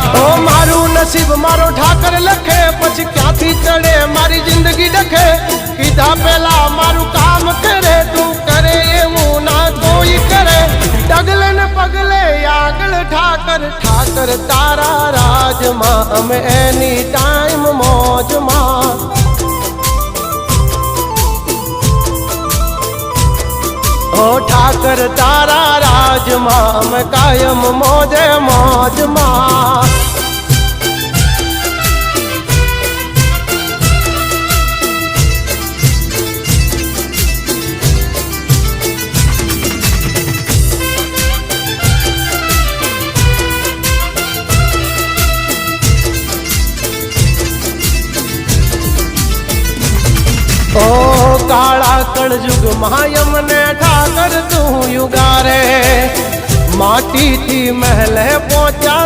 ओ मारू नसीब मारो ठाकर लखे पछ क्यांथी चढ़े मारी जिंदगी डखे कीधा पेला मारू काम करे तू करे एवं ना कोई करे डगले न पगले आगल ठाकर ठाकर तारा राज मां हम एनी टाइम मौज मां ओ ठाकर तारा राज मां हम कायम मौजे मौज मां ओ काला कलयुग मायम ने ठाकर तू युगारे माटी थी महल पहुंचा